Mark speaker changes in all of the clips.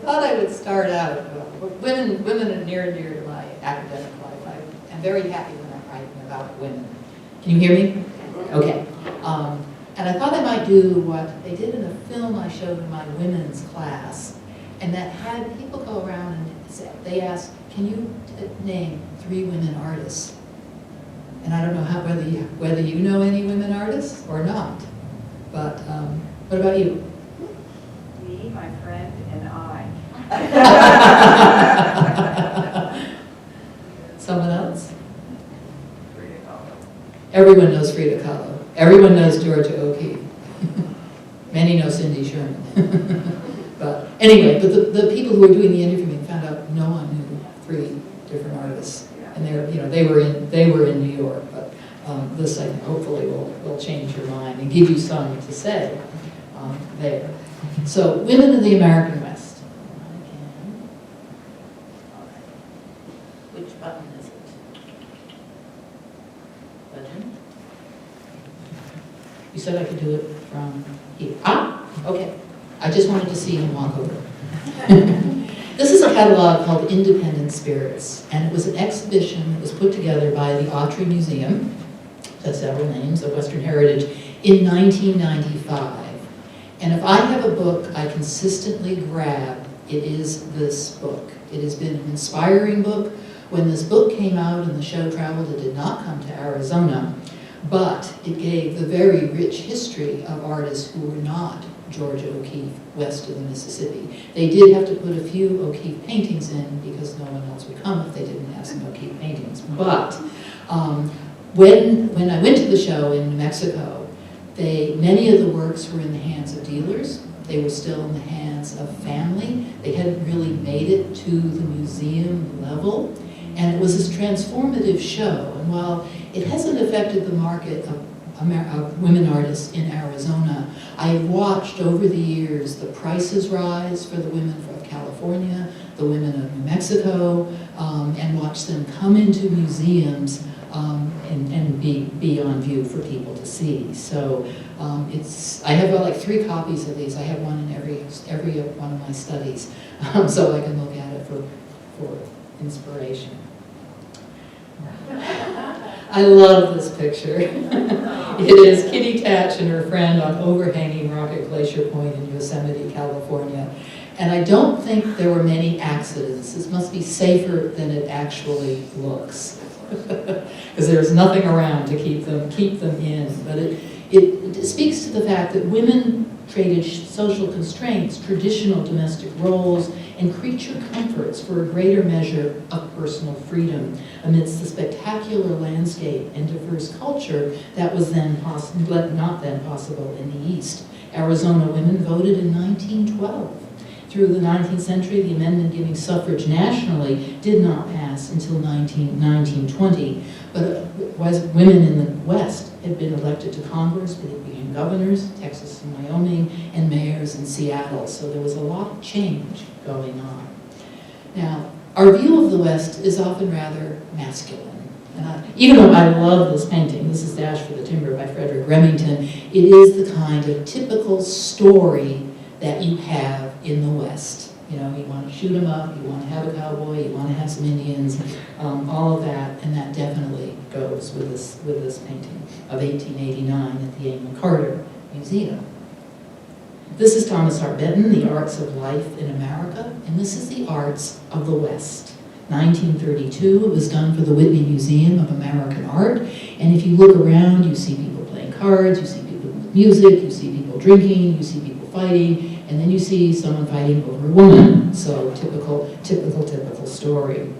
Speaker 1: thought I would start out, women are near and dear to my academic life. I am very happy when I'm writing about women. Can you hear me? Okay. And I thought I might do what they did in a film I showed in my women's class, and that had people go around and say, they asked, can you name 3 women artists? And I don't know whether you know any women artists or not, but what about you?
Speaker 2: Me, my friend, and I.
Speaker 1: Someone else?
Speaker 2: Frida Kahlo.
Speaker 1: Everyone knows Frida Kahlo. Everyone knows Georgia O'Keeffe. Many know Cindy Sherman. But anyway, but the people who were doing the interviewing found out no one knew 3 different artists, and they were in New York. But this, I think, hopefully will change your mind and give you something to say there. So, women of the American West. Which button is it? Button. You said I could do it from here. Ah, okay. I just wanted to see him walk over. This is a catalog called Independent Spirits, and it was an exhibition that was put together by the Autry Museum, that's several names of Western Heritage, in 1995. And if I have a book I consistently grab, it is this book. It has been an inspiring book. When this book came out and the show traveled, it did not come to Arizona, but it gave the very rich history of artists who were not Georgia O'Keeffe, west of the Mississippi. They did have to put a few O'Keeffe paintings in because no one else would come if they didn't have some O'Keeffe paintings. But when I went to the show in New Mexico, many of the works were in the hands of dealers. They were still in the hands of family. They hadn't really made it to the museum level. And it was this transformative show. And while it hasn't affected the market of women artists in Arizona, I've watched over the years the prices rise for the women of California, the women of New Mexico, and watched them come into museums and be on view for people to see. So I have like 3 copies of these. I have one in every one of my studies, so I can look at it for inspiration. I love this picture. It is Kitty Tatch and her friend on overhanging Rocket Glacier Point in Yosemite, California. And I don't think there were many accidents. This must be safer than it actually looks. Because there's nothing around to keep them in. But it speaks to the fact that women traded social constraints, traditional domestic roles, and creature comforts for a greater measure of personal freedom amidst the spectacular landscape and diverse culture that was not then possible in the East. Arizona women voted in 1912. Through the 19th century, the amendment giving suffrage nationally did not pass until 1920, but women in the West had been elected to Congress, they became governors, Texas and Wyoming, and mayors in Seattle, so there was a lot of change going on. Now, our view of the West is often rather masculine. Even though I love this painting, this is Dash for the Timber by Frederick Remington, it is the kind of typical story that you have in the West. You know, you want to shoot them up, you want to have a cowboy, you want to have some Indians, all of that, and that definitely goes with this painting of 1889 at the Amon Carter Museum. This is Thomas Hart Benton, The Arts of Life in America, and this is the arts of the West. 1932, it was done for the Whitney Museum of American Art, and if you look around, you see people playing cards, you see people with music, you see people drinking, you see people fighting, and then you see someone fighting over a woman. So typical story.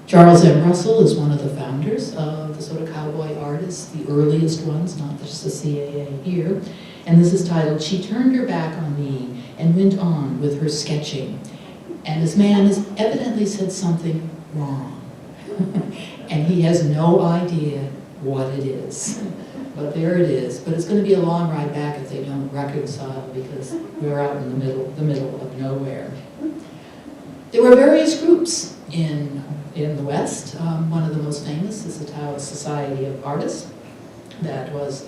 Speaker 1: Charles M. Russell is one of the founders of the sort of cowboy artists, the earliest ones, not just the CAA here. And this is titled, She Turned Her Back on Me and Went On with Her Sketching. And this man has evidently said something wrong. And he has no idea what it is. But there it is. But it's going to be a long ride back if they don't reconcile, because we're out in the middle of nowhere. There were various groups in the West. One of the most famous is the Taoist Society of Artists. That was,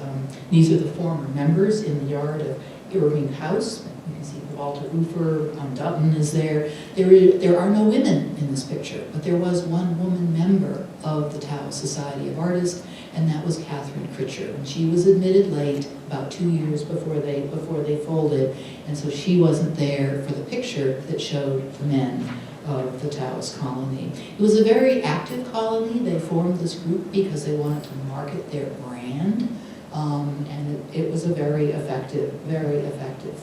Speaker 1: these are the former members in the yard of Irving House, You can see Walter Ufer, Dutton is there. There are no women in this picture, but there was one woman member of the Taos Society of Artists, and that was Catherine Critcher. And she was admitted late, about 2 years before they folded, and so she wasn't there for the picture that showed the men of the Taos colony. It was a very active colony. They formed this group because they wanted to market their brand, and it was a very effective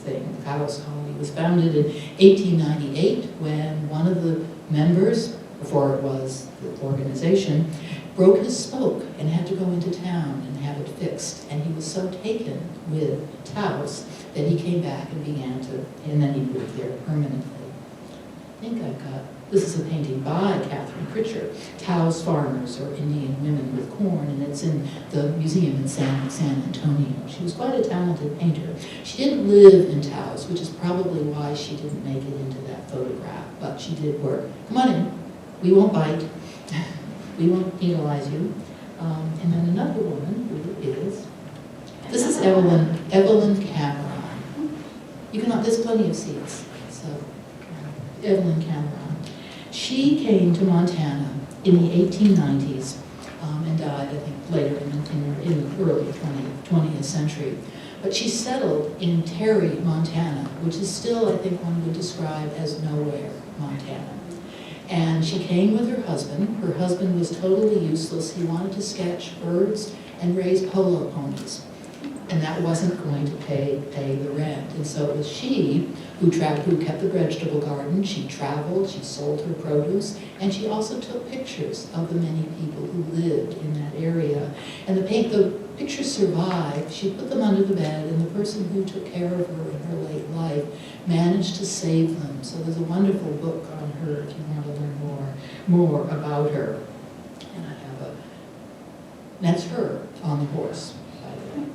Speaker 1: thing. The Taos colony was founded in 1898 when one of the members, before it was the organization, broke his spoke and had to go into town and have it fixed. And he was so taken with Taos that he came back and and then he moved there permanently. I think I've got, this is a painting by Catherine Critcher, Taos Farmers, or Indian Women with Corn, and it's in the museum in San Antonio. She was quite a talented painter. She didn't live in Taos, which is probably why she didn't make it into that photograph, but she did work. Come on in, we won't bite, we won't penalize you. And then another woman who is, this is Evelyn Cameron. You can, there's plenty of seats, so. Evelyn Cameron. She came to Montana in the 1890s and died, I think, later in the early 20th century. But she settled in Terry, Montana, which is still, I think, one would describe as nowhere, Montana. And she came with her husband. Her husband was totally useless. He wanted to sketch birds and raise polo ponies. And that wasn't going to pay the rent. And so it was she who kept the vegetable garden. She traveled, she sold her produce, and she also took pictures of the many people who lived in that area. And the pictures survived. She put them under the bed, and the person who took care of her in her late life managed to save them. So there's a wonderful book on her if you want to learn more about her. And I have that's her on the horse, by the way.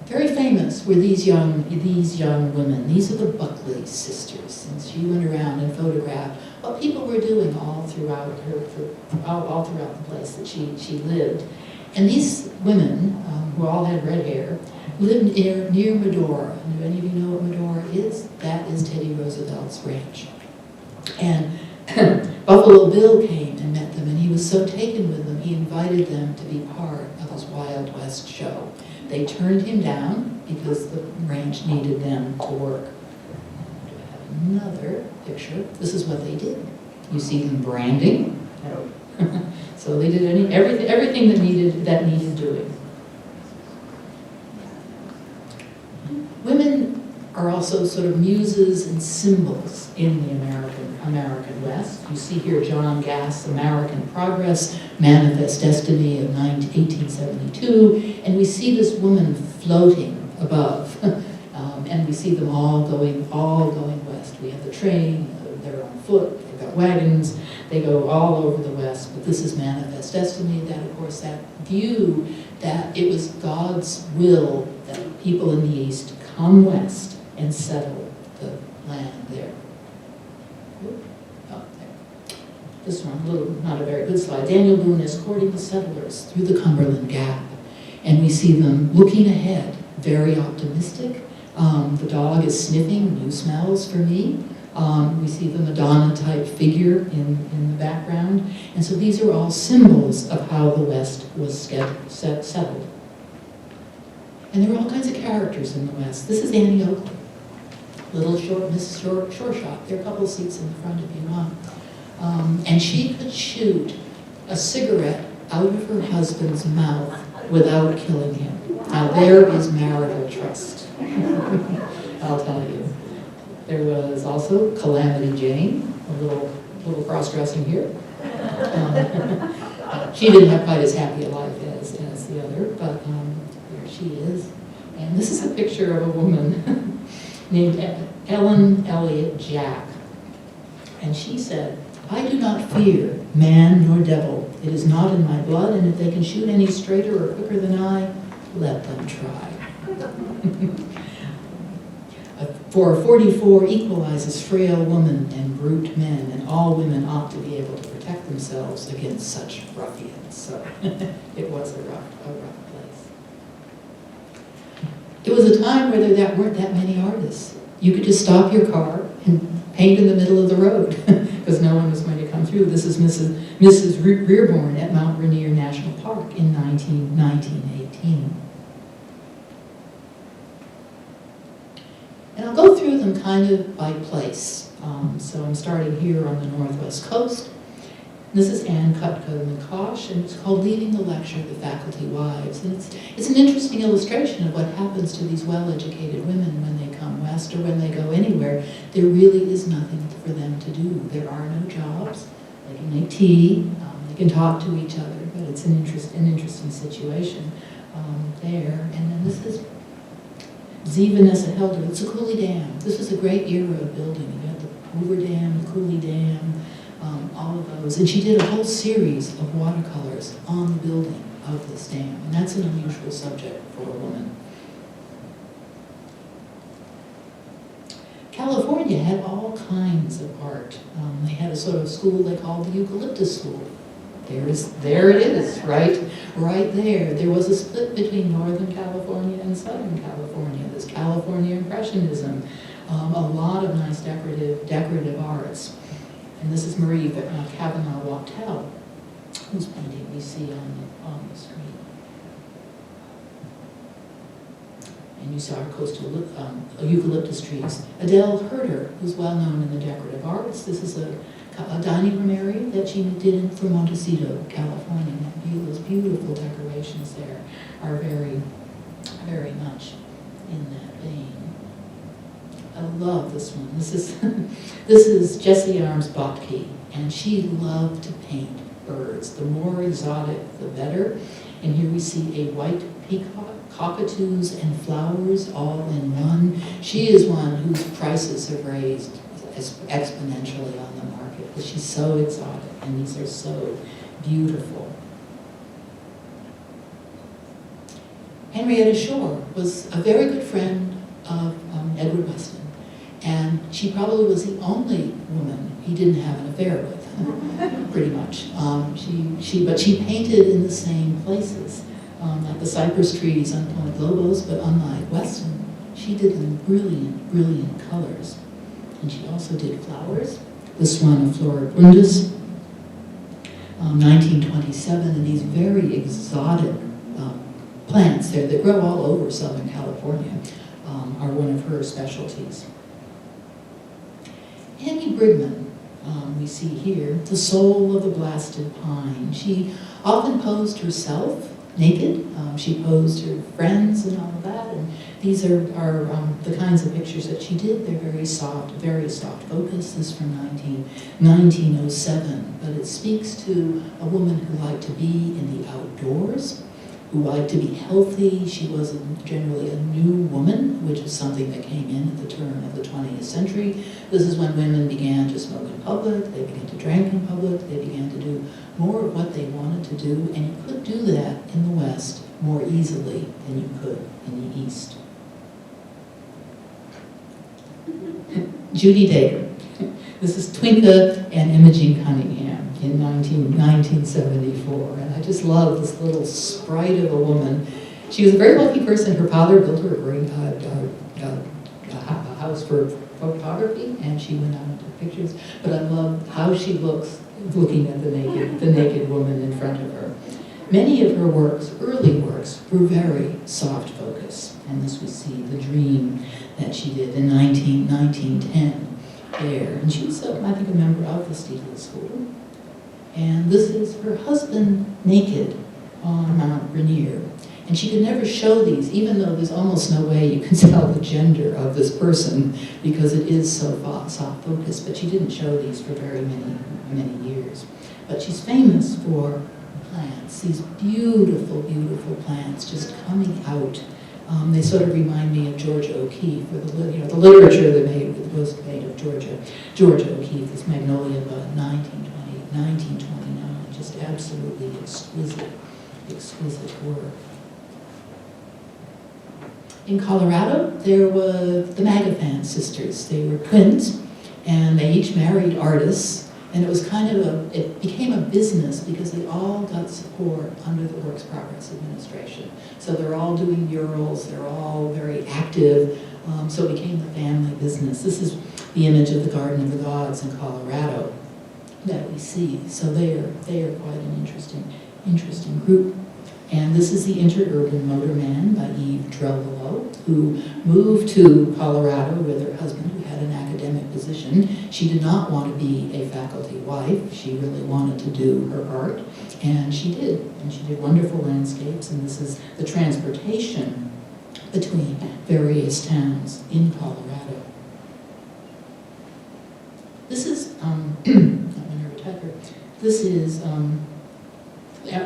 Speaker 1: Very famous were these young women. These are the Buckley sisters. And she went around and photographed what people were doing all throughout the place that she lived. And these women, who all had red hair, lived near Medora. And do any of you know what Medora is? That is Teddy Roosevelt's ranch. And Buffalo Bill came and met them, and he was so taken with them, he invited them to be part of his Wild West show. They turned him down because the ranch needed them to work. Do I have another picture? This is what they did. You see them branding. So they did everything that needed doing. Women are also sort of muses and symbols in the American West. You see here John Gass' American Progress, Manifest Destiny of 1872, and we see this woman floating above, and we see them all going west. We have the train, they're on foot, they've got wagons, they go all over the west, but this is Manifest Destiny, that of course that view that it was God's will that people in the East come west and settle the land there. Oh, there. This one, not a very good slide. Daniel Boone is courting the settlers through the Cumberland Gap. And we see them looking ahead, very optimistic. The dog is sniffing new smells for me. We see the Madonna-type figure in the background. And so these are all symbols of how the West was settled. And there were all kinds of characters in the West. This is Annie Oakley. Miss Short Shot. There are a couple of seats in the front if you want. And she could shoot a cigarette out of her husband's mouth without killing him. Now there is marital trust. I'll tell you. There was also Calamity Jane, a little cross-dressing here. She didn't have quite as happy a life as the other, but there she is. And this is a picture of a woman named Ellen Elliott Jack. And she said, "I do not fear man nor devil. It is not in my blood, and if they can shoot any straighter or quicker than I, let them try." For 44 equalizes frail woman and brute men, and all women ought to be able to protect themselves against such ruffians. So it was a rough place. It was a time where there weren't that many artists. You could just stop your car and paint in the middle of the road because no one was going to come through. This is Mrs. Rearborn at Mount Rainier National Park in 1918. And I'll go through them kind of by place. So I'm starting here on the Northwest Coast. This is Anne Kutka-McCosh, and it's called Leaving the Lecture, the Faculty Wives. And it's an interesting illustration of what happens to these well-educated women when they come west or when they go anywhere. There really is nothing for them to do. There are no jobs. They can make tea, they can talk to each other, but it's an interesting situation there. And then this is Z. Vanessa Helder. It's a Cooley Dam. This was a great era of building. You had the Hoover Dam, the Cooley Dam, all of those. And she did a whole series of watercolors on the building of this dam. And that's an unusual subject for a woman. California had all kinds of art. They had a sort of school they called the Eucalyptus School. There it is, right there. There was a split between Northern California and Southern California. This California Impressionism, a lot of nice decorative arts. And this is Marie Kavanaugh Wachtel, whose painting we see on the screen. And you saw her coastal eucalyptus trees. Adele Herder, who's well known in the decorative arts. This is a dining room area that she did for Montecito, California. And those beautiful decorations there are very, very much in that vein. I love this one. This is Jessie Arms Botke, and she loved to paint birds. The more exotic, the better. And here we see a white peacock, cockatoos, and flowers all in one. She is one whose prices have raised exponentially on the market because she's so exotic, and these are so beautiful. Henrietta Shore was a very good friend of Edward Weston. And she probably was the only woman he didn't have an affair with, pretty much. But she painted in the same places, like the cypress trees on Point Lobos, but unlike Weston, she did them brilliant, brilliant colors. And she also did flowers. This one, Flora Brundis, 1927, and these very exotic plants there that grow all over Southern California are one of her specialties. Annie Brigman, we see here, the soul of the blasted pine. She often posed herself naked. She posed her friends and all of that. And these are the kinds of pictures that she did. They're very soft focus. This is from 1907. But it speaks to a woman who liked to be in the outdoors, who liked to be healthy. She was generally a new woman, which is something that came in at the turn of the 20th century. This is when women began to smoke in public, they began to drink in public, they began to do more of what they wanted to do, and you could do that in the West more easily than you could in the East. Judy Dacre. This is Twinka and Imogene Cunningham in 1974, and I just love this little sprite of a woman. She was a very lucky person. Her father built her a house for photography, and she went out and took pictures. But I love how she looks looking at the naked woman in front of her. Many of her works, early works, were very soft focus, and this we see the dream that she did in 1910 there. And she was, I think, a member of the Stieglitz School. And this is her husband naked on Mount Rainier. And she could never show these, even though there's almost no way you can tell the gender of this person because it is so soft focused. But she didn't show these for very many years. But she's famous for plants, these beautiful, beautiful plants just coming out. They sort of remind me of Georgia O'Keeffe, or the literature that was made of Georgia O'Keeffe, this Magnolia Bud, 1929, just absolutely exquisite work. In Colorado, there were the Magafan sisters. They were twins, and they each married artists, And it was kind of it became a business because they all got support under the Works Progress Administration. So they're all doing murals, they're all very active, so it became the family business. This is the image of the Garden of the Gods in Colorado that we see. So they are quite an interesting group. And this is the Interurban Motorman by Eve Trello, who moved to Colorado with her husband, who had an academic position. She did not want to be a faculty wife. She really wanted to do her art, and she did. And she did wonderful landscapes, and this is the transportation between various towns in Colorado. This is, not Minerva Tucker, this is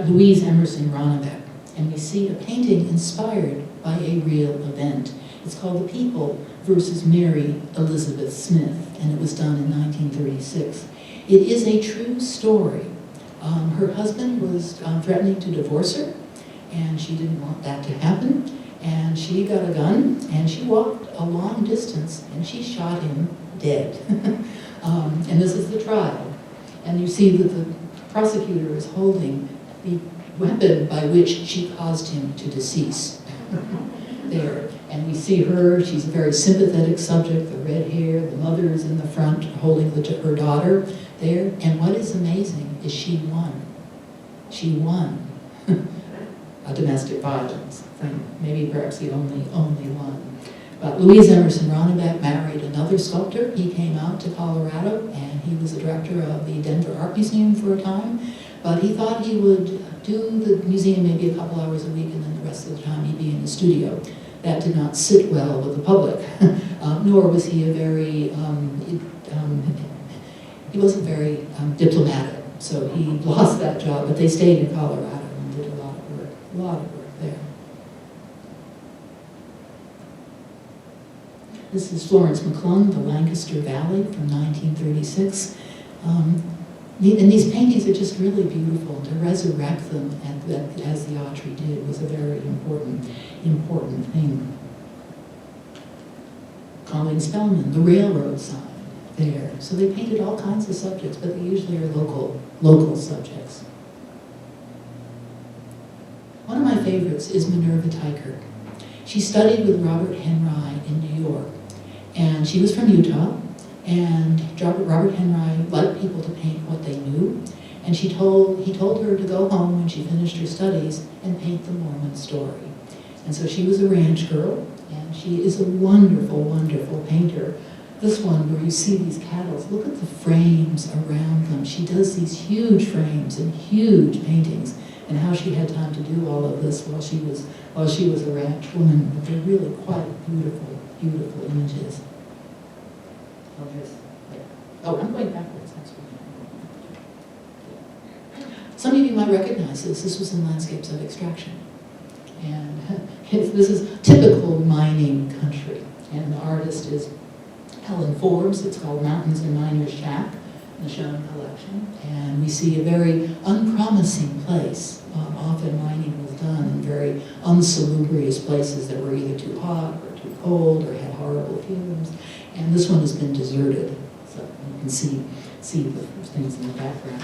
Speaker 1: Louise Emerson Ronnebeck, and we see a painting inspired by a real event. It's called The People versus Mary Elizabeth Smith, and it was done in 1936. It is a true story. Her husband was threatening to divorce her, and she didn't want that to happen, and she got a gun, and she walked a long distance, and she shot him dead. And this is the trial, and you see that the prosecutor is holding the weapon by which she caused him to decease. There. And we see her, she's a very sympathetic subject, the red hair, the mother is in the front holding her daughter there. And what is amazing is she won. She won a domestic violence thing, maybe perhaps the only one. But Louise Emerson Ronnebeck married another sculptor. He came out to Colorado, and he was the director of the Denver Art Museum for a time. But he thought he would do the museum maybe a couple hours a week, and then the rest of the time he'd be in the studio. That did not sit well with the public, nor was he a very, he wasn't very diplomatic. So he lost that job, but they stayed in Colorado and did a lot of work there. This is Florence McClung, The Lancaster Valley from 1936. And these paintings are just really beautiful. To resurrect them as the Autry did was a very important thing. Colleen Spellman, The Railroad Sign, there. So they painted all kinds of subjects, but they usually are local subjects. One of my favorites is Minerva Teichert. She studied with Robert Henry in New York, and she was from Utah. And Robert Henry liked people to paint what they knew, and he told her to go home when she finished her studies and paint the Mormon story. And so she was a ranch girl, and she is a wonderful, wonderful painter. This one where you see these cattle, look at the frames around them. She does these huge frames and huge paintings, and how she had time to do all of this while she was a ranch woman. But they're really quite beautiful, beautiful images. Oh, I'm going backwards. Some of you might recognize this. This was in Landscapes of Extraction. And this is typical mining country. And the artist is Helen Forbes. It's called Mountains and Miners' Shack, the Schoen collection. And we see a very unpromising place. Often mining was done in very unsalubrious places that were either too hot or too cold or had horrible fumes. And this one has been deserted, so you can see the things in the background.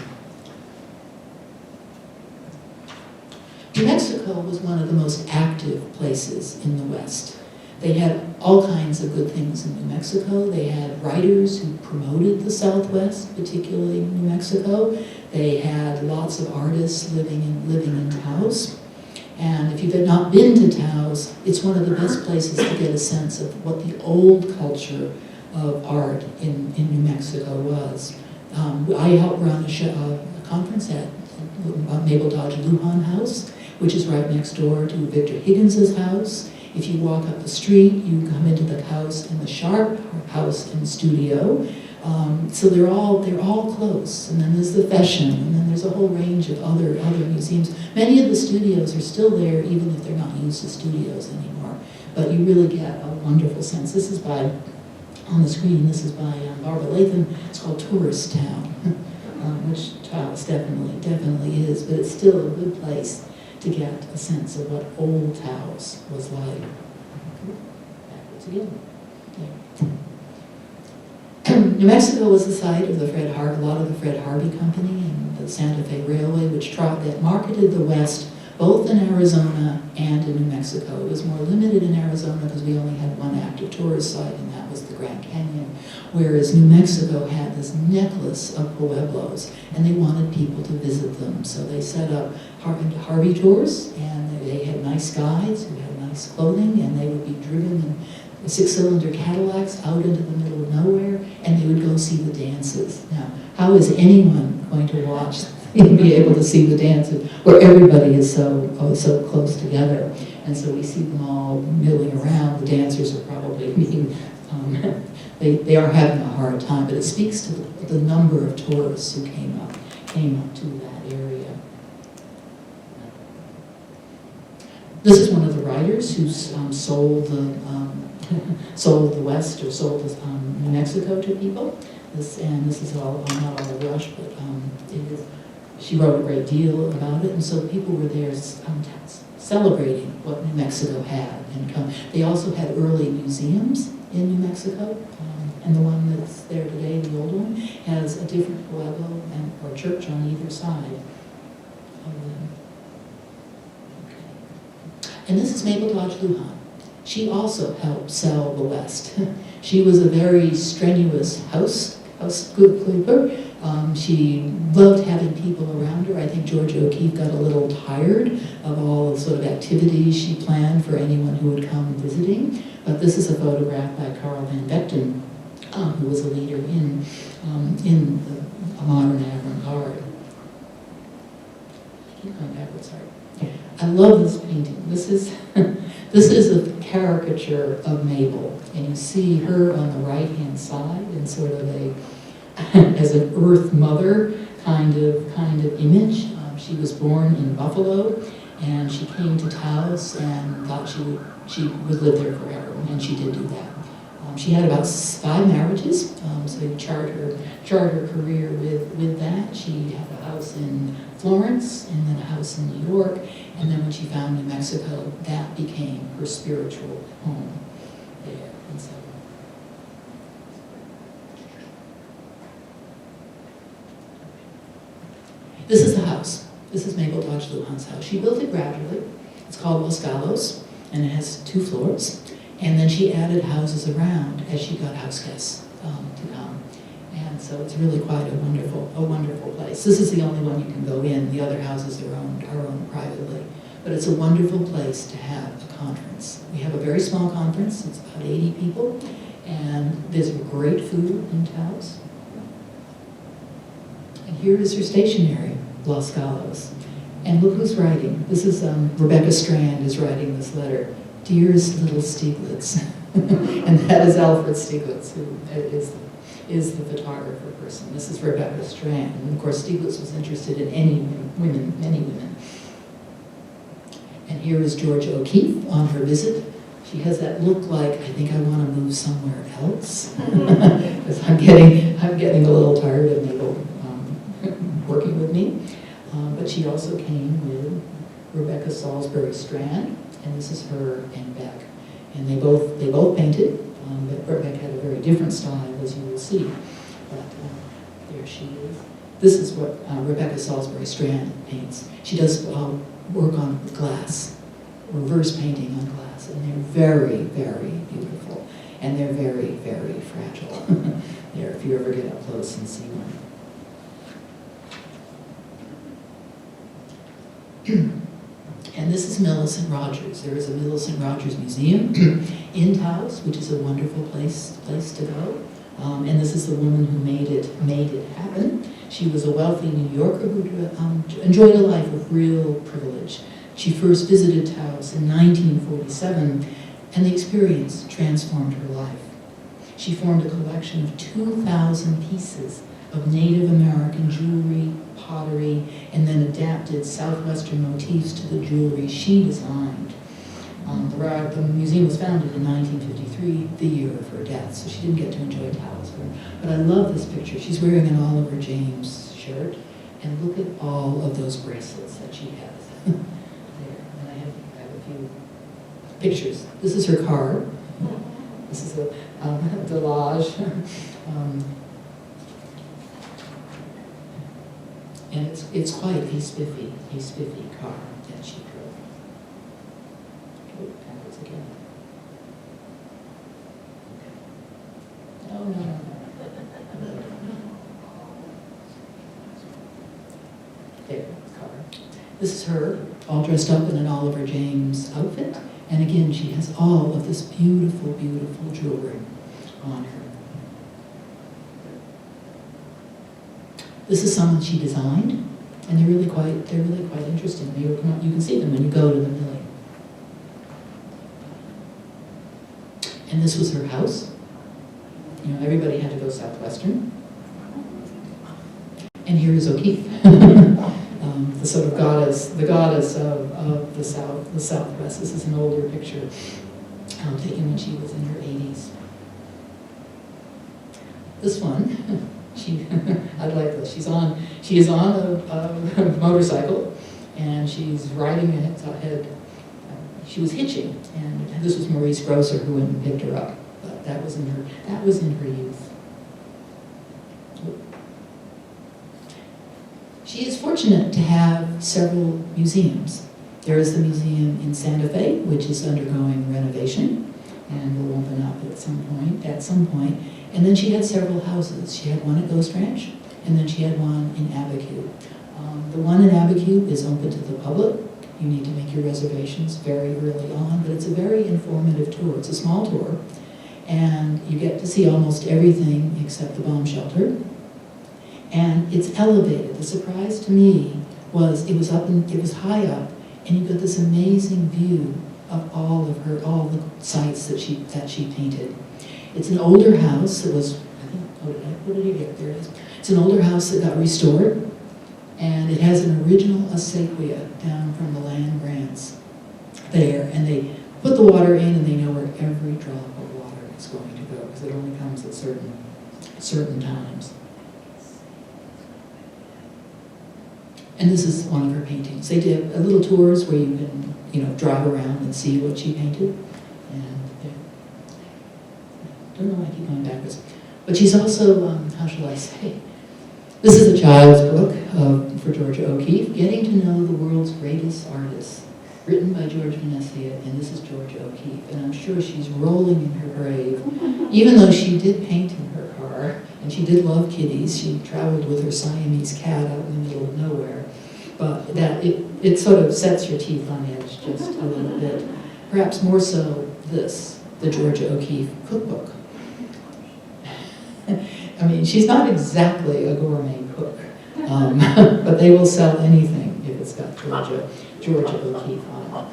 Speaker 1: New Mexico was one of the most active places in the West. They had all kinds of good things in New Mexico. They had writers who promoted the Southwest, particularly in New Mexico. They had lots of artists living in Taos. And if you've not been to Taos, it's one of the best places to get a sense of what the old culture of art in New Mexico was. I helped run a conference at Mabel Dodge Lujan House, which is right next door to Victor Higgins's house. If you walk up the street, you come into the house in the Sharp house and studio. So they're all close. And then there's the Feshen, and then there's a whole range of other museums. Many of the studios are still there, even if they're not used as studios anymore. But you really get a wonderful sense. This is on the screen, this is by Barbara Latham. It's called Tourist Town, which Taos definitely is, but it's still a good place to get a sense of what old Taos was like. Backwards again. Yeah. New Mexico was the site of a lot of the Fred Harvey Company and the Santa Fe Railway, that marketed the West both in Arizona and in New Mexico. It was more limited in Arizona because we only had one active tourist site, and that was the Grand Canyon, whereas New Mexico had this necklace of pueblos, and they wanted people to visit them. So they set up Harvey tours, and they had nice guides who had nice clothing, and they would be driven in 6-cylinder Cadillacs out into the middle of nowhere, and they would go see the dances. Now, how is anyone going to watch and be able to see the dances where everybody is so close together? And so we see them all milling around. The dancers are probably being, they are having a hard time, but it speaks to the number of tourists who came up to that area. This is one of the writers who sold the West, or sold New Mexico to people. This is all, not all a rush, but she wrote a great deal about it, and so people were there celebrating what New Mexico had. And they also had early museums in New Mexico, and the one that's there today, the old one, has a different pueblo or church on either side of them. Okay. And this is Mabel Dodge Lujan. She also helped sell the West. She was a very strenuous house good keeper. She loved having people around her. I think George O'Keeffe got a little tired of all the sort of activities she planned for anyone who would come visiting. But this is a photograph by Carl Van Vechten, who was a leader in the modern avant-garde. Keep going backwards, sorry. I love this painting. This is a caricature of Mabel, and you see her on the right-hand side in sort of as an Earth Mother kind of image. She was born in Buffalo, and she came to Taos and thought she would live there forever, and she did do that. She had about 5 marriages, so you chart her career with that. She had a house in Florence, and then a house in New York, and then when she found New Mexico, that became her spiritual home there. And so, this is the house. This is Mabel Dodge Lujan's house. She built it gradually. It's called Los Galos, and it has 2 floors. And then she added houses around as she got house guests to come. And so it's really quite a wonderful place. This is the only one you can go in. The other houses are owned privately. But it's a wonderful place to have a conference. We have a very small conference. It's about 80 people. And there's great food in Taos. And here is her stationery, Los Galos. And look who's writing. This is Rebecca Strand is writing this letter. Dearest little Stieglitz. And that is Alfred Stieglitz, who is the photographer person. This is Rebecca Strand. And of course, Stieglitz was interested in many women. And here is George O'Keeffe on her visit. She has that look like, I think I want to move somewhere else. Because I'm getting a little tired of Mabel working with me. But she also came with Rebecca Salisbury Strand, and this is her and Beck. And they both painted, but Beck had a very different style, as you will see. But there she is. This is what Rebecca Salisbury Strand paints. She does work on glass, reverse painting on glass, and they're very, very beautiful. And they're very, very fragile. There, if you ever get up close and see one. And this is Millicent Rogers. There is a Millicent Rogers Museum in Taos, which is a wonderful place to go. And this is the woman who made it happen. She was a wealthy New Yorker who enjoyed a life of real privilege. She first visited Taos in 1947, and the experience transformed her life. She formed a collection of 2,000 pieces of Native American jewelry, pottery, and then adapted Southwestern motifs to the jewelry she designed. The museum was founded in 1953, the year of her death, so she didn't get to enjoy Taos. But I love this picture. She's wearing an Oliver James shirt, and look at all of those bracelets that she has. There, and I have a few pictures. This is her car. This is a Delage. And it's quite a spiffy car that she drove. Oh, backwards again. Okay. Oh, no. There, the car. This is her, all dressed up in an Oliver James outfit. And again, she has all of this beautiful, beautiful jewelry on her. This is someone she designed, and they're really quite interesting. You can see them when you go to the Millie. And this was her house. You know, everybody had to go southwestern. And here is O'Keeffe, the sort of goddess of the Southwest. This is an older picture taken when she was in her 80s. This one. I like this. She is on a motorcycle, and she's riding ahead. She was hitching, and this was Maurice Grosser who went and picked her up. But that was in her youth. She is fortunate to have several museums. There is the museum in Santa Fe, which is undergoing renovation, and will open up at some point. And then she had several houses. She had one at Ghost Ranch, and then she had one in Abiquiu. The one in Abiquiu is open to the public. You need to make your reservations very early on, but it's a very informative tour. It's a small tour, and you get to see almost everything except the bomb shelter. And it's elevated. The surprise to me was it was high up, and you got this amazing view of all the sites that she painted. It's an older house that was, what did you get? There it is. It's an older house that got restored, and it has an original acequia down from the land grants there, and they put the water in, and they know where every drop of water is going to go, because it only comes at certain times. And this is one of her paintings. They did little tours where you can, drive around and see what she painted. I don't know why I keep going backwards. But she's also, how shall I say, this is a child's book for Georgia O'Keeffe, Getting to Know the World's Greatest Artists, written by George Venecia, and this is Georgia O'Keeffe. And I'm sure she's rolling in her grave, even though she did paint in her car, and she did love kitties. She traveled with her Siamese cat out in the middle of nowhere. But that it sort of sets your teeth on edge just a little bit. Perhaps more so the Georgia O'Keeffe cookbook. I mean, she's not exactly a gourmet cook, but they will sell anything if it's got Georgia O'Keeffe on it.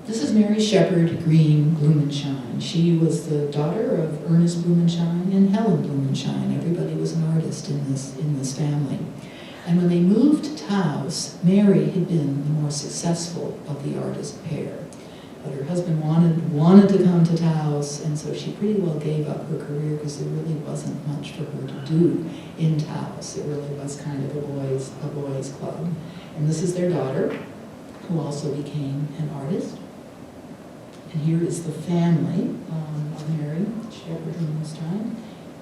Speaker 1: This is Mary Shepard Green Blumenschein. She was the daughter of Ernest Blumenschein and Helen Blumenschein. Everybody was an artist in this family. And when they moved to Taos, Mary had been the more successful of the artist pair. But her husband wanted to come to Taos, and so she pretty well gave up her career because there really wasn't much for her to do in Taos. It really was kind of a boys' club. And this is their daughter, who also became an artist. And here is the family of Mary Shepard Blumenschein.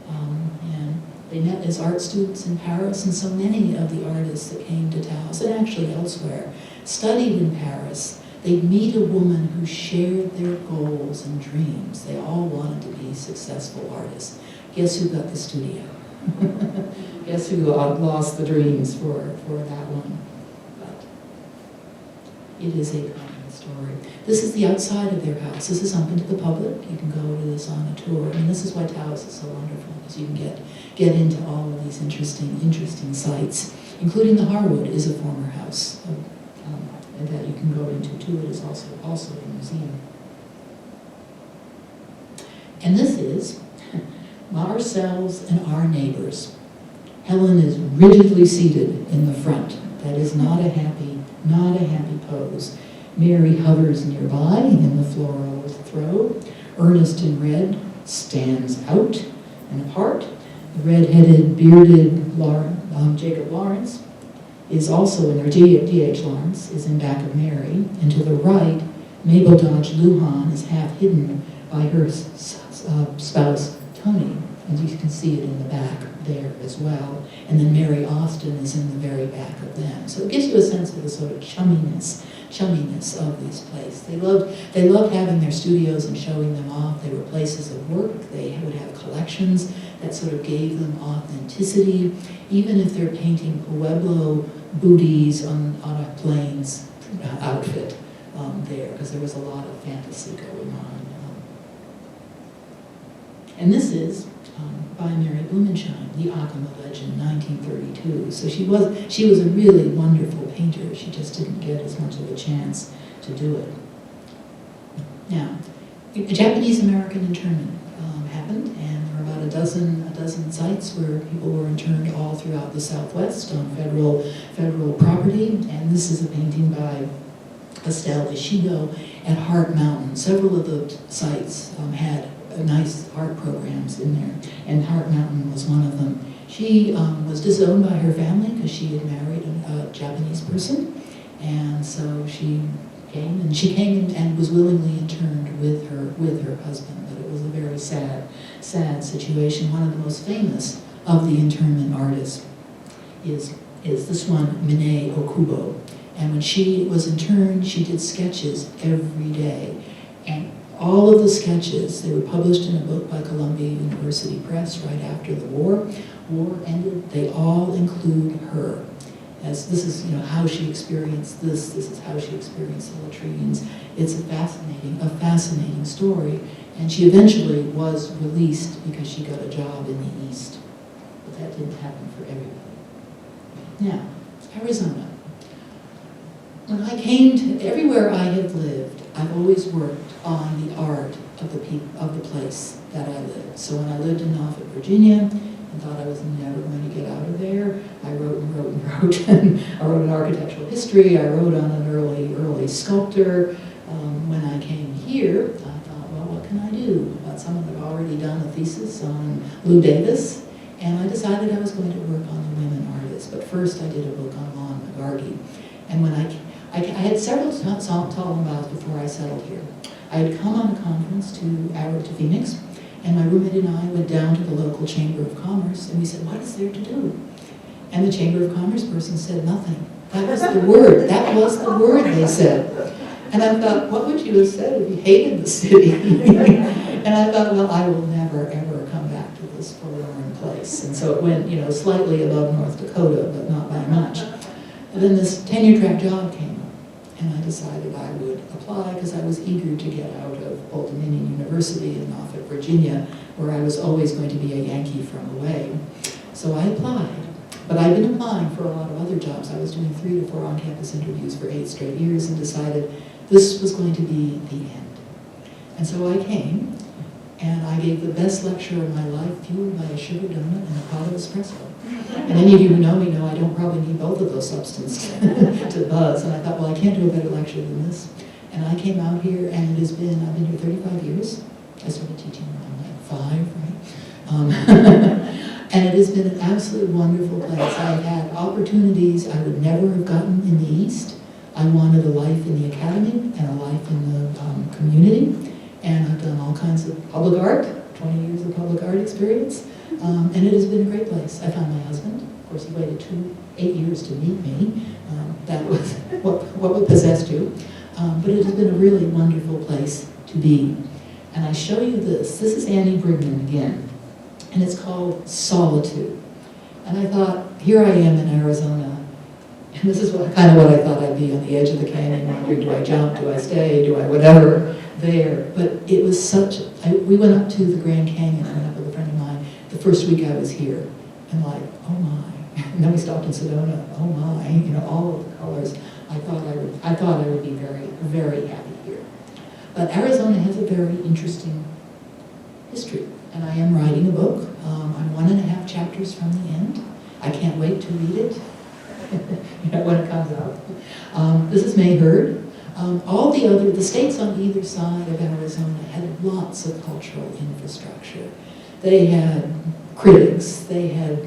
Speaker 1: And they met as art students in Paris, and so many of the artists that came to Taos, and actually elsewhere, studied in Paris. They'd meet a woman who shared their goals and dreams. They all wanted to be successful artists. Guess who got the studio? Guess who lost the dreams for that one? But it is a common story. This is the outside of their house. This is open to the public. You can go to this on a tour. And this is why Taos is so wonderful, because you can get into all of these interesting sites, including the Harwood is a former house and that you can go into too. It is also a museum. And this is ourselves and our neighbors. Helen is rigidly seated in the front. That is not a happy pose. Mary hovers nearby in the floral throw. Ernest in red stands out and apart. The red-headed, bearded Jacob Lawrence is also in, or D.H. Lawrence is in back of Mary. And to the right, Mabel Dodge Lujan is half hidden by her spouse, Tony. And you can see it in the back there as well. And then Mary Austin is in the very back of them. So it gives you a sense of the sort of chumminess of these places. They loved having their studios and showing them off. They were places of work. They would have collections that sort of gave them authenticity, even if they're painting Pueblo booties on a plains outfit there, because there was a lot of fantasy going on. And this is by Mary Blumenschein, The Acoma Legend, 1932. So she was a really wonderful painter. She just didn't get as much of a chance to do it. Now, a Japanese-American internment happened, and there were about a dozen sites where people were interned all throughout the Southwest on federal property. And this is a painting by Estelle Ishido at Heart Mountain. Several of the sites had nice art programs in there, and Heart Mountain was one of them. She was disowned by her family because she had married a Japanese person, and so she came and was willingly interned with her husband. But it was a very sad situation. One of the most famous of the internment artists is this one, Mine Okubo. And when she was interned, she did sketches every day. And all of the sketches, they were published in a book by Columbia University Press right after the war. War ended, they all include her. As this is, how she experienced this is how she experienced the latrines. It's a fascinating story. And she eventually was released because she got a job in the East. But that didn't happen for everybody. Now, Arizona. When I came to, everywhere I have lived, I've always worked on the art of the place that I lived. So when I lived in Norfolk, Virginia, and thought I was never going to get out of there, I wrote and wrote and wrote. And I wrote an architectural history. I wrote on an early sculptor. When I came here, I thought, well, what can I do? About someone had already done a thesis on Lou Davis, and I decided I was going to work on the women artists. But first, I did a book on Lon McGargy. And when I had several Talmuds before I settled here. I had come on a conference to Phoenix, and my roommate and I went down to the local Chamber of Commerce, and we said, what is there to do? And the Chamber of Commerce person said, nothing. That was the word. That was the word, they said. And I thought, what would you have said if you hated the city? And I thought, well, I will never, ever come back to this forlorn place. And so it went, slightly above North Dakota, but not by much. And then this tenure-track job came up, and I decided I would apply because I was eager to get out of Old Dominion University in Norfolk, Virginia, where I was always going to be a Yankee from away. So I applied, but I'd been applying for a lot of other jobs. I was doing 3 to 4 on-campus interviews for 8 straight years and decided this was going to be the end. And so I came, and I gave the best lecture of my life, fueled by a sugar donut and a pot of espresso. And any of you who know me know I don't probably need both of those substances to buzz. And I thought, well, I can't do a better lecture than this. And I came out here, and I've been here 35 years. I started teaching when I was 5, right? And it has been an absolutely wonderful place. I've had opportunities I would never have gotten in the East. I wanted a life in the academy and a life in the community. And I've done all kinds of public art, 20 years of public art experience. And it has been a great place. I found my husband. Of course, he waited 8 years to meet me. That was what possessed you. But it has been a really wonderful place to be. And I show you this. This is Annie Brigman again. And it's called Solitude. And I thought, here I am in Arizona. And this is kind of what I thought I'd be, on the edge of the canyon, wondering, do I jump, do I stay, do I whatever, there. But it was we went up to the Grand Canyon, I went up with a friend of mine, the first week I was here, and like, oh my. And then we stopped in Sedona, oh my, all of the colors. I thought I would be very, very happy here. But Arizona has a very interesting history, and I am writing a book. I'm 1.5 chapters from the end. I can't wait to read it when it comes out. This is May Hurd. The states on either side of Arizona had lots of cultural infrastructure. They had critics, they had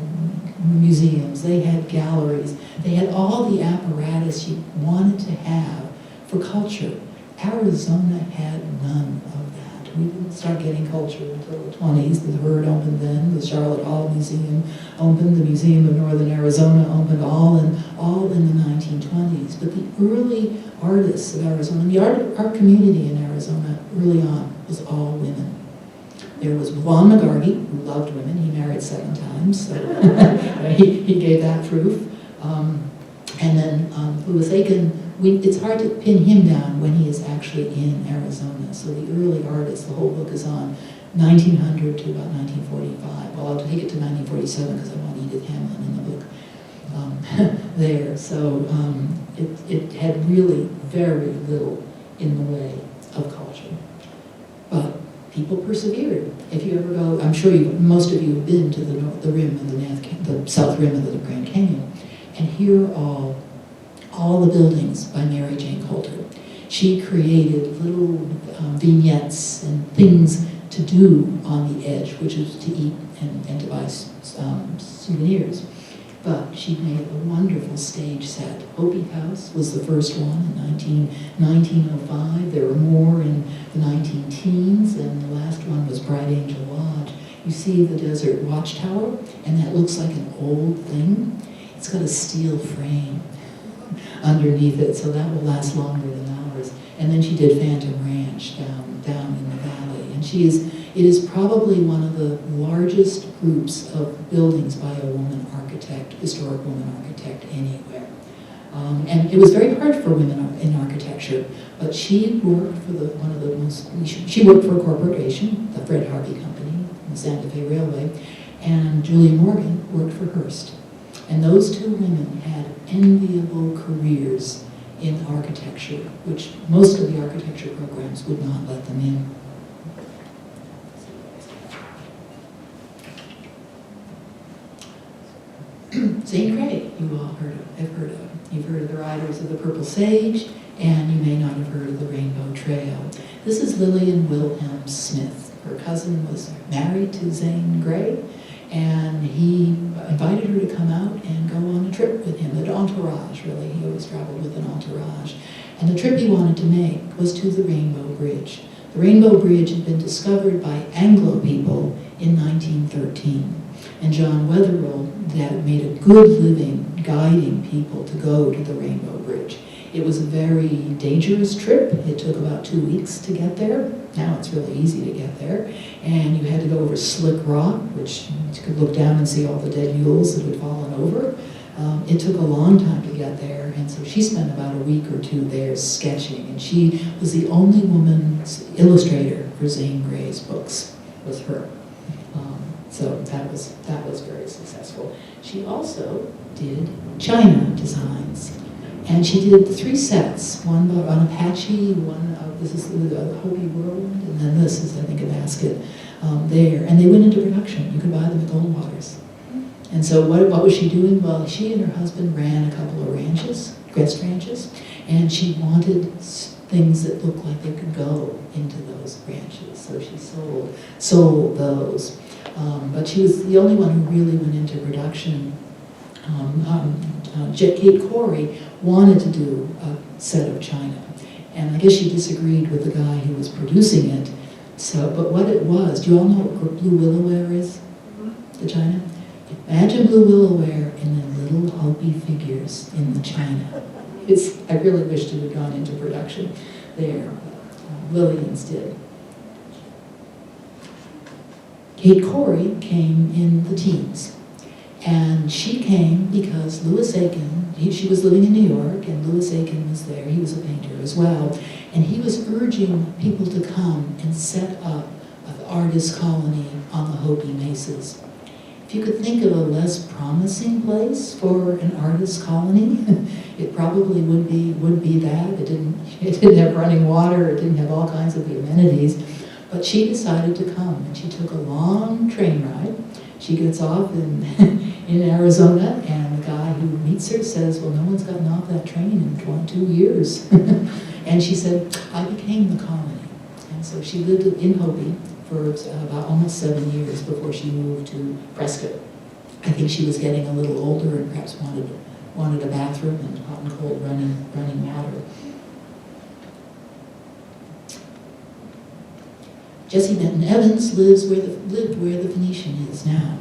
Speaker 1: museums, they had galleries, they had all the apparatus you wanted to have for culture. Arizona had none of that. We didn't start getting culture until the 20s. The Herd opened then, the Charlotte Hall Museum opened, the Museum of Northern Arizona opened, all in the 1920s. But the early artists of Arizona, the art community in Arizona early on was all women. There was Juan McGarvey, who loved women. He married 7 times, so he gave that proof. And then Louis Aiken, it's hard to pin him down when he is actually in Arizona. So the early artists, the whole book is on 1900 to about 1945. Well, I'll take it to 1947 because I want Edith Hamlin in the book there. So it had really very little in the way of culture. But people persevered. If you ever go, I'm sure most of you have been to the rim of the south rim of the Grand Canyon, and here are all the buildings by Mary Jane Coulter. She created little vignettes and things to do on the edge, which is to eat and to buy souvenirs. But she made a wonderful stage set. Hopi House was the first one in 1905. There were more in the 19-teens, and the last one was Bright Angel Lodge. You see the Desert Watchtower, and that looks like an old thing. It's got a steel frame underneath it, so that will last longer than ours. And then she did Phantom Ranch down in the valley. And it is probably one of the largest groups of buildings by a woman architect, historic woman architect anywhere. And it was very hard for women in architecture, but she worked for she worked for a corporation, the Fred Harvey Company, the Santa Fe Railway, and Julia Morgan worked for Hearst. And those two women had enviable careers in architecture, which most of the architecture programs would not let them in. Zane Grey, you all have heard of. You've heard of the Riders of the Purple Sage, and you may not have heard of the Rainbow Trail. This is Lillian Wilhelm Smith. Her cousin was married to Zane Grey, and he invited her to come out and go on a trip with him, an entourage, really. He always traveled with an entourage. And the trip he wanted to make was to the Rainbow Bridge. The Rainbow Bridge had been discovered by Anglo people in 1913. And John Wetherell had made a good living guiding people to go to the Rainbow Bridge. It was a very dangerous trip. It took about 2 weeks to get there. Now it's really easy to get there. And you had to go over slick rock, which you could look down and see all the dead mules that had fallen over. It took a long time to get there, and so she spent about a week or two there sketching. And she was the only woman illustrator for Zane Grey's books, was her. So that was very successful. She also did China designs. And she did 3 sets, one on Apache, this is the Hopi World, and then this is, I think, a basket there. And they went into production. You could buy them at Goldwater's. And so what was she doing? Well, she and her husband ran a couple of ranches, guest ranches, and she wanted things that looked like they could go into those ranches. So she sold those. But she was the only one who really went into production. Kate Corey wanted to do a set of China, and I guess she disagreed with the guy who was producing it. So, but what it was, do you all know what blue willowware is? The China? Imagine blue willowware and then little Hopi figures in the China. I really wished it had gone into production there. Lillian's did. Kate Corey came in the teens. And she came because Louis Aiken, she was living in New York, and Louis Aiken was there. He was a painter as well. And he was urging people to come and set up an artist colony on the Hopi Mesas. If you could think of a less promising place for an artist colony, it probably would be that. It didn't have running water, it didn't have all kinds of the amenities. But she decided to come, and she took a long train ride. She gets off in Arizona, and the guy who meets her says, well, no one's gotten off that train in 2 years. And she said, I became the colony. And so she lived in Hopi for about almost 7 years before she moved to Prescott. I think she was getting a little older and perhaps wanted a bathroom and hot and cold running water. Jessie Benton Evans lived where the Phoenician is now.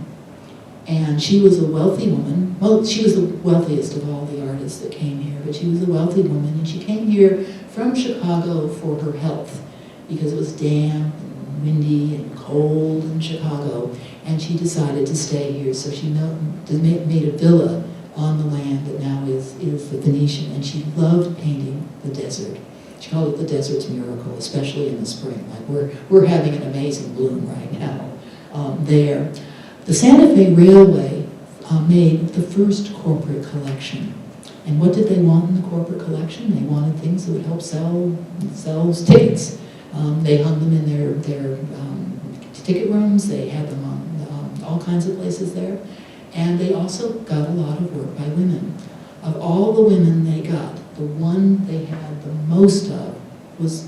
Speaker 1: And she was a wealthy woman. Well, she was the wealthiest of all the artists that came here, but she was a wealthy woman, and she came here from Chicago for her health, because it was damp and windy and cold in Chicago, and she decided to stay here. So she made a villa on the land that now is the Phoenician, and she loved painting the desert. She called it the desert's miracle, especially in the spring. Like we're having an amazing bloom right now there. The Santa Fe Railway made the first corporate collection. And what did they want in the corporate collection? They wanted things that would help sell tickets. They hung them in their ticket rooms. They had them on all kinds of places there. And they also got a lot of work by women. Of all the women they got, the one they had the most of was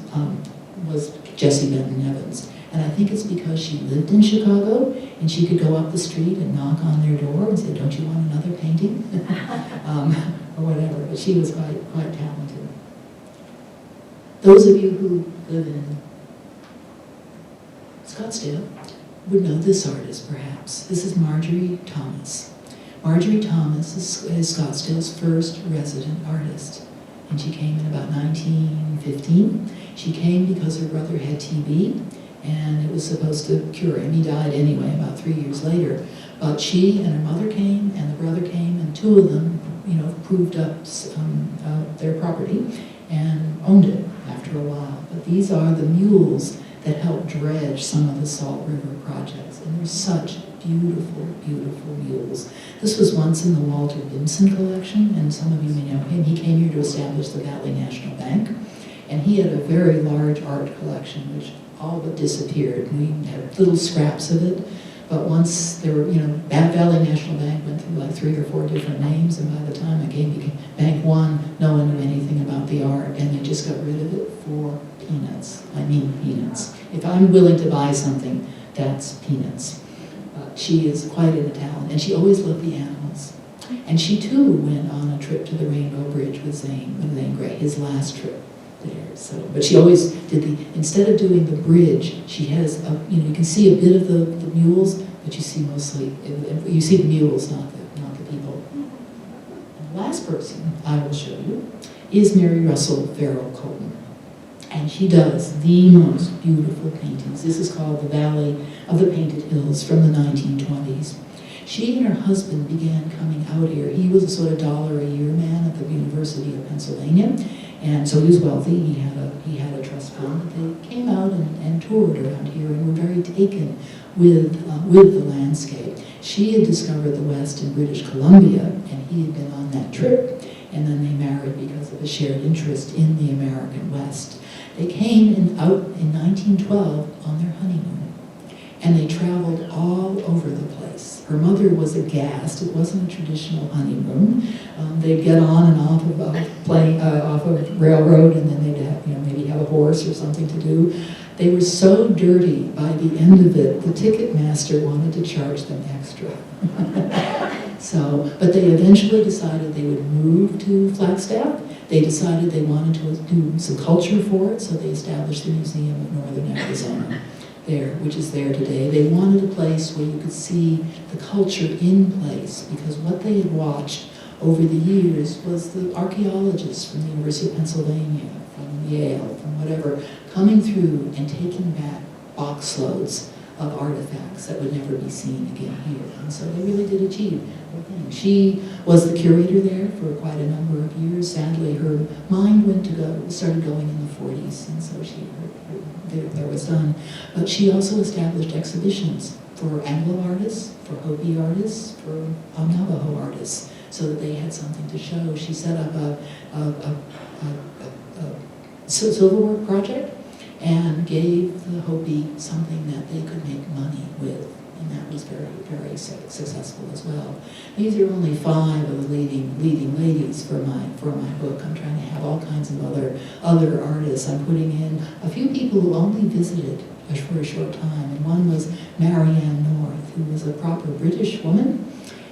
Speaker 1: Jessie Benton Evans. And I think it's because she lived in Chicago, and she could go up the street and knock on their door and say, "Don't you want another painting?" Or whatever. But she was quite talented. Those of you who live in Scottsdale would know this artist, perhaps. This is Marjorie Thomas. Marjorie Thomas is Scottsdale's first resident artist, and she came in about 1915. She came because her brother had TB, and it was supposed to cure him. He died anyway about 3 years later. But she and her mother came, and the brother came, and two of them, proved up their property and owned it after a while. But these are the mules that helped dredge some of the Salt River projects, and they're such beautiful, beautiful mules. This was once in the Walter Bimson collection, and some of you may know him. He came here to establish the Valley National Bank, and he had a very large art collection, which all but disappeared. We had little scraps of it, but once there were, Valley National Bank went through like 3 or 4 different names, and by the time it became Bank One, no one knew anything about the art, and they just got rid of it for peanuts. I mean peanuts. If I'm willing to buy something, that's peanuts. She is quite an Italian, and she always loved the animals. And she too went on a trip to the Rainbow Bridge with Zane Grey, his last trip there. So, but she always did instead of doing the bridge, she has you can see a bit of the mules, but you see mostly, you see the mules, not the people. And the last person I will show you is Mary Russell Farrell Colton. And she does the most beautiful paintings. This is called The Valley of the Painted Hills from the 1920s. She and her husband began coming out here. He was a sort of $1-a-year man at the University of Pennsylvania, and so he was wealthy. He had a trust fund. They came out and toured around here and were very taken with the landscape. She had discovered the West in British Columbia, and he had been on that trip. And then they married because of a shared interest in the American West. They came out in 1912 on their honeymoon, and they traveled all over the place. Her mother was aghast. It wasn't a traditional honeymoon. They'd get on and off of a plane, off of railroad, and then they'd have, maybe have a horse or something to do. They were so dirty by the end of it, the ticket master wanted to charge them extra. But they eventually decided they would move to Flagstaff. They decided they wanted to do some culture for it, so they established the Museum of Northern Arizona there, which is there today. They wanted a place where you could see the culture in place, because what they had watched over the years was the archaeologists from the University of Pennsylvania, from Yale, from whatever, coming through and taking back box loads of artifacts that would never be seen again here. And so they really did achieve her thing. She was the curator there for quite a number of years. Sadly, her mind started going in the 40s, and so there was done. But she also established exhibitions for Anglo artists, for Hopi artists, for Navajo artists, so that they had something to show. She set up a silverwork project and gave the Hopi something that they could make money with, and that was very, very successful as well. These are only 5 of the leading ladies for my book. I'm trying to have all kinds of other artists. I'm putting in a few people who only visited for a short time, and one was Marianne North, who was a proper British woman,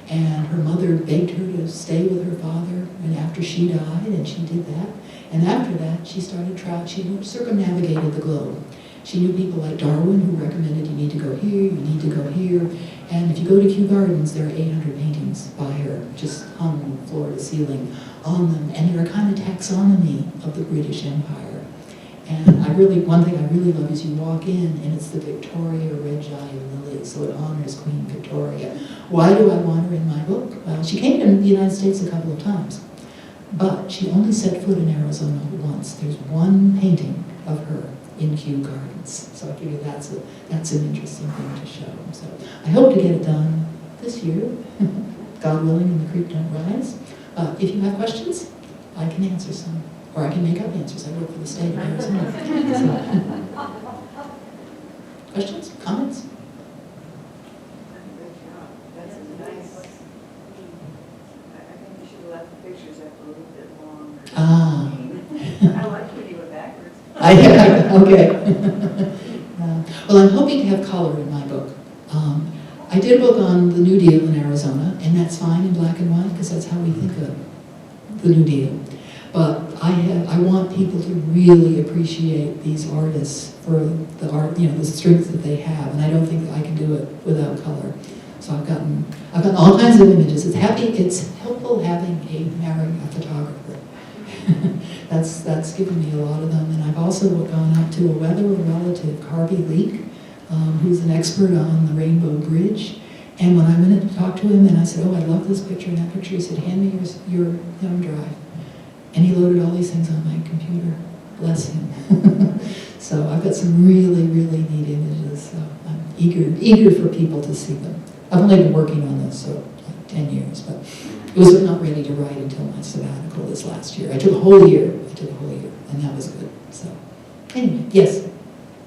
Speaker 1: and her mother begged her to stay with her father, and after she died, and she did that. And after that, she started she circumnavigated the globe. She knew people like Darwin who recommended you need to go here, you need to go here. And if you go to Kew Gardens, there are 800 paintings by her, just hung floor to ceiling on them. And they're a kind of taxonomy of the British Empire. And one thing I really love is you walk in and it's the Victoria Regia Lily, so it honors Queen Victoria. Why do I want her in my book? Well, she came to the United States a couple of times, but she only set foot in Arizona once. There's one painting of her in Kew Gardens. So I figure that's an interesting thing to show. So I hope to get it done this year, God willing, and the creek don't rise. If you have questions, I can answer some. Or I can make up answers. I work for the state of Arizona. So. Questions? Comments?
Speaker 2: That's nice. I think you should have left the pictures up a little bit longer.
Speaker 1: Ah.
Speaker 2: I like when you went backwards.
Speaker 1: Okay. Well, I'm hoping to have color in my book. I did a book on the New Deal in Arizona, and that's fine in black and white because that's how we think of the New Deal. But I want people to really appreciate these artists for the art, the strength that they have, and I don't think that I can do it without color. So I've gotten all kinds of images. It's helpful marrying a photographer. That's given me a lot of them, and I've also gone out to a weather relative, Harvey Leak, who's an expert on the Rainbow Bridge. And when I went in to talk to him, and I said, "Oh, I love this picture and that picture," he said, "Hand me your thumb drive." And he loaded all these things on my computer. Bless him. So I've got some really, really neat images. So I'm eager for people to see them. I've only been working on this, so like 10 years, but it was not ready to write until my sabbatical this last year. I took a whole year, and that was good. So anyway, yes?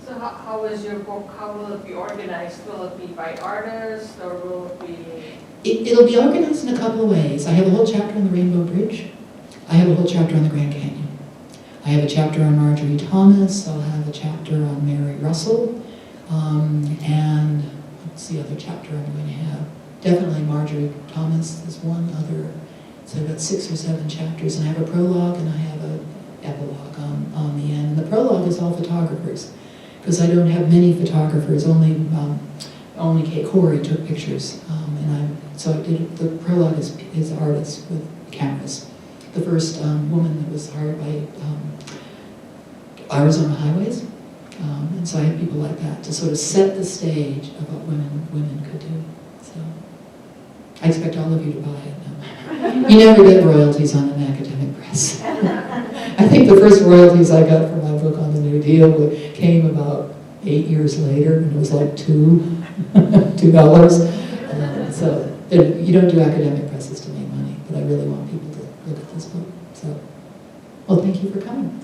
Speaker 3: So how is your book, how will it be organized? Will it be by artist, or will it be?
Speaker 1: It'll be organized in a couple of ways. I have a whole chapter on the Rainbow Bridge. I have a whole chapter on the Grand Canyon. I have a chapter on Marjorie Thomas. I'll have a chapter on Mary Russell. And what's the other chapter I'm going to have? Definitely Marjorie Thomas is one other. So I've got 6 or 7 chapters. And I have a prologue and I have an epilogue on the end. And the prologue is all photographers, because I don't have many photographers. Only Kate Corey took pictures. So I did the prologue is artists with cameras. The first woman that was hired by Arizona Highways. And so I had people like that to sort of set the stage of what women could do. So I expect all of you to buy it now. You never get royalties on an academic press. I think the first royalties I got for my book on the New Deal came about 8 years later, and it was like $2. So you don't do academic presses to make money, but I really want people to look at this book. So, well, thank you for coming.